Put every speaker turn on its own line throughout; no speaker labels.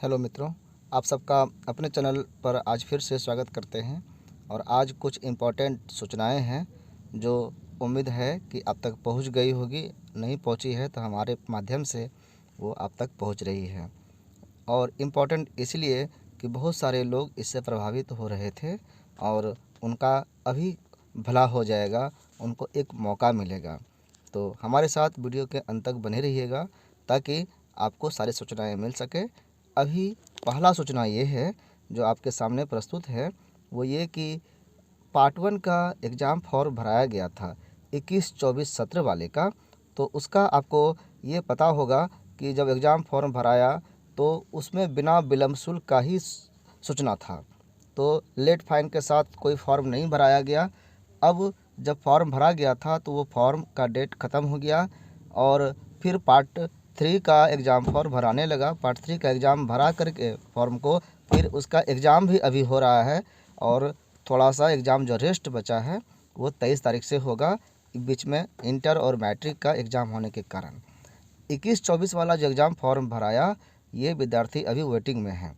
Hello मित्रों, आप सबका अपने चैनल पर आज फिर से स्वागत करते हैं। और आज कुछ इम्पोर्टेंट सूचनाएं हैं जो उम्मीद है कि आप तक पहुंच गई होगी। नहीं पहुंची है तो हमारे माध्यम से वो आप तक पहुंच रही है। और इम्पोर्टेंट इसलिए कि बहुत सारे लोग इससे प्रभावित हो रहे थे और उनका अभी भला हो जाएगा, उनको एक मौका मिलेगा। तो हमारे साथ वीडियो के अंत तक बने रहिएगा ताकि आपको सारी सूचनाएं मिल सके। अभी पहला सूचना ये है जो आपके सामने प्रस्तुत है, वो ये कि पार्ट 1 का एग्ज़ाम फॉर्म भराया गया था 21-24 सत्र वाले का। तो उसका आपको ये पता होगा कि जब एग्ज़ाम फॉर्म भराया तो उसमें बिना विलम्ब शुल्क का ही सूचना था। तो लेट फाइन के साथ कोई फॉर्म नहीं भराया गया। अब जब फॉर्म भरा गया था तो वो फॉर्म का डेट ख़त्म हो गया और फिर पार्ट 3 का एग्ज़ाम फॉर्म भराने लगा। पार्ट 3 का एग्ज़ाम भरा करके फॉर्म को फिर उसका एग्ज़ाम भी अभी हो रहा है और थोड़ा सा एग्ज़ाम जो रेस्ट बचा है वो 23 तारीख से होगा, बीच में इंटर और मैट्रिक का एग्ज़ाम होने के कारण। 21-24 वाला जो एग्ज़ाम फॉर्म भराया ये विद्यार्थी अभी वेटिंग में हैं,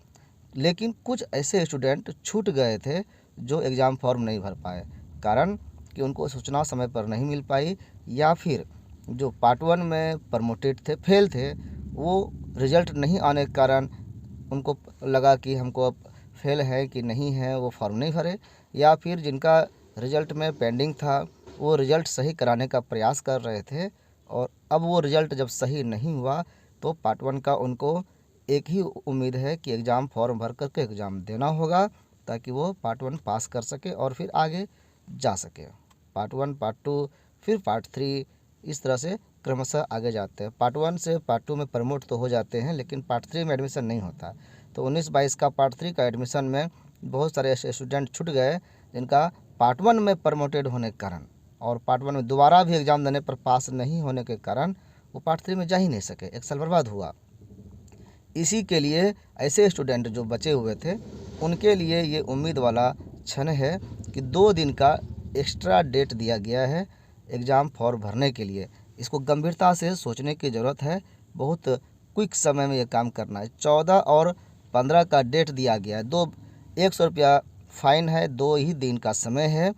लेकिन कुछ ऐसे स्टूडेंट छूट गए थे जो एग्ज़ाम फॉर्म नहीं भर पाए, कारण कि उनको सूचना समय पर नहीं मिल पाई, या फिर जो पार्ट 1 में प्रमोटेड थे, फेल थे, वो रिज़ल्ट नहीं आने के कारण उनको लगा कि हमको अब फेल है कि नहीं है, वो फॉर्म नहीं भरे। या फिर जिनका रिज़ल्ट में पेंडिंग था वो रिज़ल्ट सही कराने का प्रयास कर रहे थे और अब वो रिज़ल्ट जब सही नहीं हुआ तो पार्ट 1 का उनको एक ही उम्मीद है कि एग्ज़ाम फॉर्म भर करके एग्ज़ाम देना होगा ताकि वो पार्ट 1 पास कर सके और फिर आगे जा सके। पार्ट 1, पार्ट 2, फिर पार्ट 3, इस तरह से क्रमशः आगे जाते हैं। पार्ट 1 से पार्ट 2 में प्रमोट तो हो जाते हैं लेकिन पार्ट 3 में एडमिशन नहीं होता। तो 19-22 का पार्ट 3 का एडमिशन में बहुत सारे ऐसे स्टूडेंट छूट गए जिनका पार्ट 1 में प्रमोटेड होने के कारण और पार्ट 1 में दोबारा भी एग्ज़ाम देने पर पास नहीं होने के कारण वो पार्ट 3 में जा ही नहीं सके, एक साल बर्बाद हुआ। इसी के लिए ऐसे स्टूडेंट जो बचे हुए थे उनके लिए ये उम्मीद वाला क्षण है कि 2 दिन का एक्स्ट्रा डेट दिया गया है एग्ज़ाम फॉर्म भरने के लिए। इसको गंभीरता से सोचने की ज़रूरत है, बहुत क्विक समय में ये काम करना है। 14 और 15 का डेट दिया गया है, 100 रुपया फ़ाइन है, 2 ही दिन का समय है।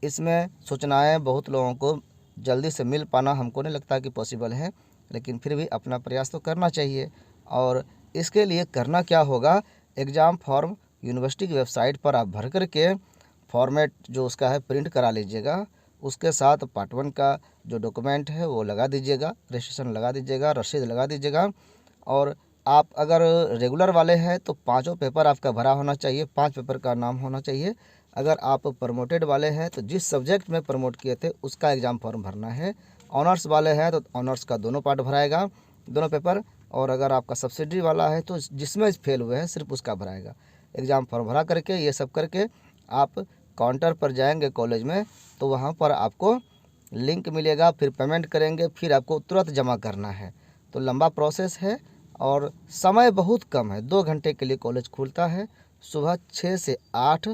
इसमें सूचनाएँ बहुत लोगों को जल्दी से मिल पाना हमको नहीं लगता कि पॉसिबल है, लेकिन फिर भी अपना प्रयास तो करना चाहिए। और इसके लिए करना क्या होगा, एग्ज़ाम फॉर्म यूनिवर्सिटी की वेबसाइट पर आप भर कर के फॉर्मेट जो उसका है प्रिंट करा लीजिएगा। उसके साथ पार्ट 1 का जो डॉक्यूमेंट है वो लगा दीजिएगा, रजिस्ट्रेशन लगा दीजिएगा, रसीद लगा दीजिएगा। और आप अगर रेगुलर वाले हैं तो 5 पेपर आपका भरा होना चाहिए, 5 पेपर का नाम होना चाहिए। अगर आप प्रमोटेड वाले हैं तो जिस सब्जेक्ट में प्रमोट किए थे उसका एग्ज़ाम फॉर्म भरना है। ऑनर्स वाले हैं तो ऑनर्स का दोनों पार्ट भराएगा, दोनों पेपर। और अगर आपका सब्सिडी वाला है तो जिसमें फेल हुए हैं सिर्फ उसका भराएगा। एग्ज़ाम फॉर्म भरा करके ये सब करके आप काउंटर पर जाएंगे कॉलेज में तो वहाँ पर आपको लिंक मिलेगा, फिर पेमेंट करेंगे, फिर आपको तुरंत जमा करना है। तो लंबा प्रोसेस है और समय बहुत कम है, 2 घंटे के लिए कॉलेज खुलता है, सुबह 6 से 8,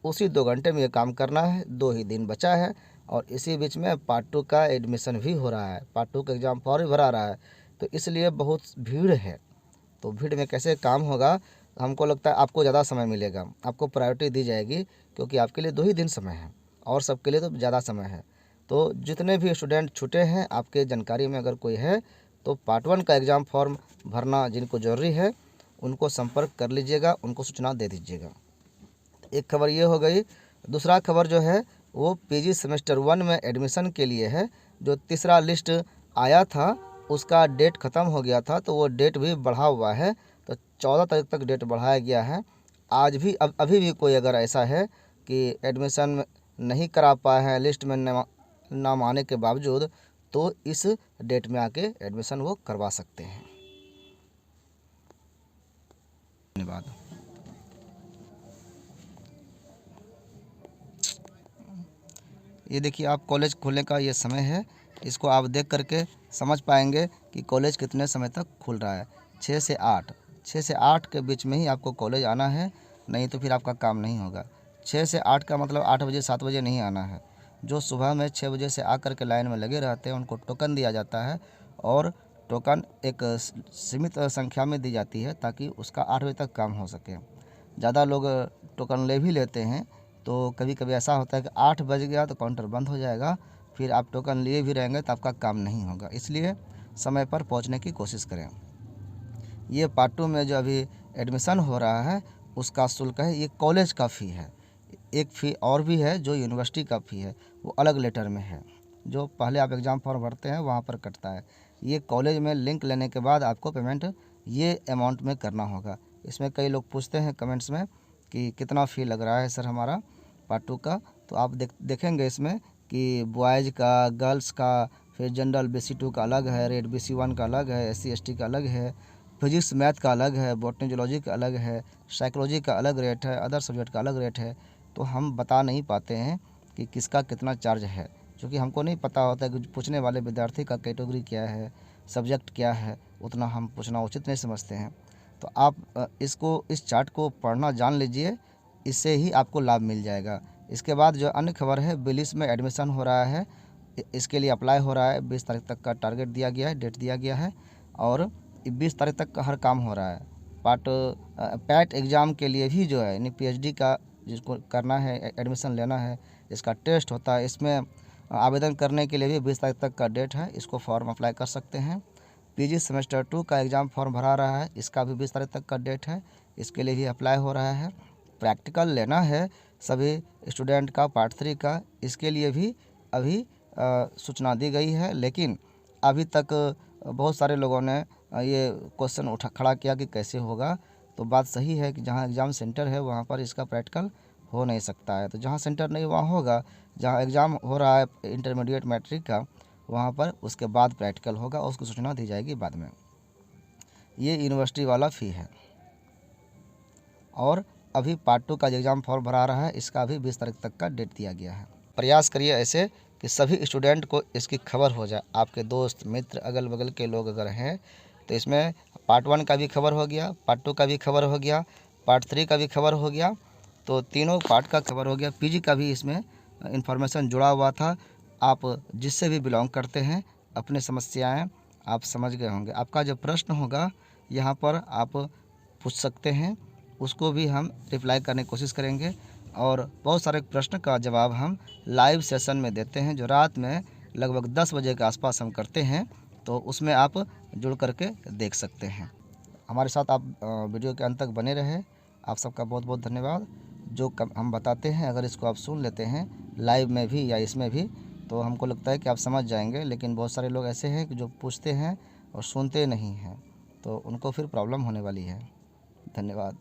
उसी 2 घंटे में ये काम करना है। 2 ही दिन बचा है और इसी बीच में पार्ट 2 का एडमिशन भी हो रहा है, पार्ट 2 का एग्ज़ाम फॉर्म भी भरा रहा है। तो इसलिए बहुत भीड़ है। तो भीड़ में कैसे काम होगा, हमको लगता है आपको ज़्यादा समय मिलेगा, आपको प्रायोरिटी दी जाएगी क्योंकि आपके लिए 2 ही दिन समय है और सबके लिए तो ज़्यादा समय है। तो जितने भी स्टूडेंट छूटे हैं आपके जानकारी में अगर कोई है तो पार्ट 1 का एग्ज़ाम फॉर्म भरना जिनको ज़रूरी है उनको संपर्क कर लीजिएगा, उनको सूचना दे दीजिएगा। एक खबर ये हो गई। दूसरा खबर जो है वो पीजी सेमेस्टर 1 में एडमिशन के लिए है। जो तीसरा लिस्ट आया था उसका डेट ख़त्म हो गया था तो वो डेट भी बढ़ा हुआ है, तो 14 तारीख तक डेट बढ़ाया गया है। आज भी अभी भी कोई अगर ऐसा है कि एडमिशन नहीं करा पाए हैं, लिस्ट में नाम आने के बावजूद, तो इस डेट में आके एडमिशन वो करवा सकते हैं। धन्यवाद। ये देखिए आप कॉलेज खोलने का ये समय है, इसको आप देख करके समझ पाएंगे कि कॉलेज कितने समय तक खुल रहा है। 6 से 8, 6 से 8 के बीच में ही आपको कॉलेज आना है, नहीं तो फिर आपका काम नहीं होगा। 6 से 8 का मतलब 8 बजे 7 बजे नहीं आना है। जो सुबह में 6 बजे से आकर के लाइन में लगे रहते हैं उनको टोकन दिया जाता है और टोकन एक सीमित संख्या में दी जाती है ताकि उसका 8 बजे तक काम हो सके। ज़्यादा लोग टोकन ले भी लेते हैं तो कभी कभी ऐसा होता है कि 8 बज गया तो काउंटर बंद हो जाएगा, फिर आप टोकन लिए भी रहेंगे तो आपका काम नहीं होगा। इसलिए समय पर पहुंचने की कोशिश करें। ये पार्ट 2 में जो अभी एडमिशन हो रहा है उसका शुल्क है, ये कॉलेज का फ़ी है। एक फ़ी और भी है जो यूनिवर्सिटी का फ़ी है, वो अलग लेटर में है, जो पहले आप एग्ज़ाम फॉर्म भरते हैं वहाँ पर कटता है। ये कॉलेज में लिंक लेने के बाद आपको पेमेंट ये अमाउंट में करना होगा। इसमें कई लोग पूछते हैं कमेंट्स में कि कितना फ़ी लग रहा है सर हमारा पार्ट 2 का। तो आप देखेंगे इसमें कि बॉयज़ का, गर्ल्स का, फिर जनरल BC2 का अलग है रेट, BC1 का अलग है, SC ST का अलग है, फिजिक्स मैथ का अलग है, बॉटनी जूलॉजी का अलग है, साइकोलॉजी का अलग रेट है, अदर सब्जेक्ट का अलग रेट है। तो हम बता नहीं पाते हैं कि किसका कितना चार्ज है, क्योंकि हमको नहीं पता होता है कि पूछने वाले विद्यार्थी का कैटेगरी क्या है, सब्जेक्ट क्या है, उतना हम पूछना उचित नहीं समझते हैं। तो आप इस चार्ट को पढ़ना जान लीजिए, इससे ही आपको लाभ मिल जाएगा। इसके बाद जो अन्य खबर है, बिलिस में एडमिशन हो रहा है, इसके लिए अप्लाई हो रहा है। 20 तारीख तक का टारगेट दिया गया है, डेट दिया गया है और 20 तारीख तक का हर काम हो रहा है। पैट एग्ज़ाम के लिए भी जो है यानी PhD का जिसको करना है, एडमिशन लेना है, इसका टेस्ट होता है। इसमें आवेदन करने के लिए भी 20 तारीख तक का डेट है, इसको फॉर्म अप्लाई कर सकते हैं। PG सेमेस्टर 2 का एग्ज़ाम फॉर्म भरा रहा है, इसका भी 20 तारीख तक का डेट है, इसके लिए भी अप्लाई हो रहा है। प्रैक्टिकल लेना है सभी स्टूडेंट का पार्ट 3 का, इसके लिए भी अभी सूचना दी गई है। लेकिन अभी तक बहुत सारे लोगों ने ये क्वेश्चन खड़ा किया कि कैसे होगा। तो बात सही है कि जहाँ एग्ज़ाम सेंटर है वहाँ पर इसका प्रैक्टिकल हो नहीं सकता है। तो जहाँ सेंटर नहीं वहाँ होगा, जहाँ एग्ज़ाम हो रहा है इंटरमीडिएट मैट्रिक का वहाँ पर उसके बाद प्रैक्टिकल होगा और उसकी सूचना दी जाएगी बाद में। ये यूनिवर्सिटी वाला फ़ी है। और अभी पार्ट 2 का एग्ज़ाम फॉर्म भरा रहा है, इसका भी 20 तारीख तक का डेट दिया गया है। प्रयास करिए ऐसे कि सभी स्टूडेंट को इसकी खबर हो जाए। आपके दोस्त मित्र अगल बगल के लोग अगर हैं तो इसमें पार्ट 1 का भी खबर हो गया, पार्ट 2 का भी खबर हो गया, पार्ट 3 का भी खबर हो गया, तो तीनों पार्ट का खबर हो गया। PG का भी इसमें इन्फॉर्मेशन जुड़ा हुआ था। आप जिससे भी बिलोंग करते हैं अपनी समस्याएं आप समझ गए होंगे। आपका जो प्रश्न होगा यहाँ पर आप पूछ सकते हैं, उसको भी हम रिप्लाई करने की कोशिश करेंगे। और बहुत सारे प्रश्न का जवाब हम लाइव सेशन में देते हैं, जो रात में लगभग 10 बजे के आसपास हम करते हैं। तो उसमें आप जुड़ करके देख सकते हैं। हमारे साथ आप वीडियो के अंत तक बने रहे। आप सबका बहुत बहुत धन्यवाद। जो हम बताते हैं अगर इसको आप सुन लेते हैं लाइव में भी या इसमें भी, तो हमको लगता है कि आप समझ जाएंगे। लेकिन बहुत सारे लोग ऐसे हैं कि जो पूछते हैं और सुनते नहीं हैं, तो उनको फिर प्रॉब्लम होने वाली है। धन्यवाद।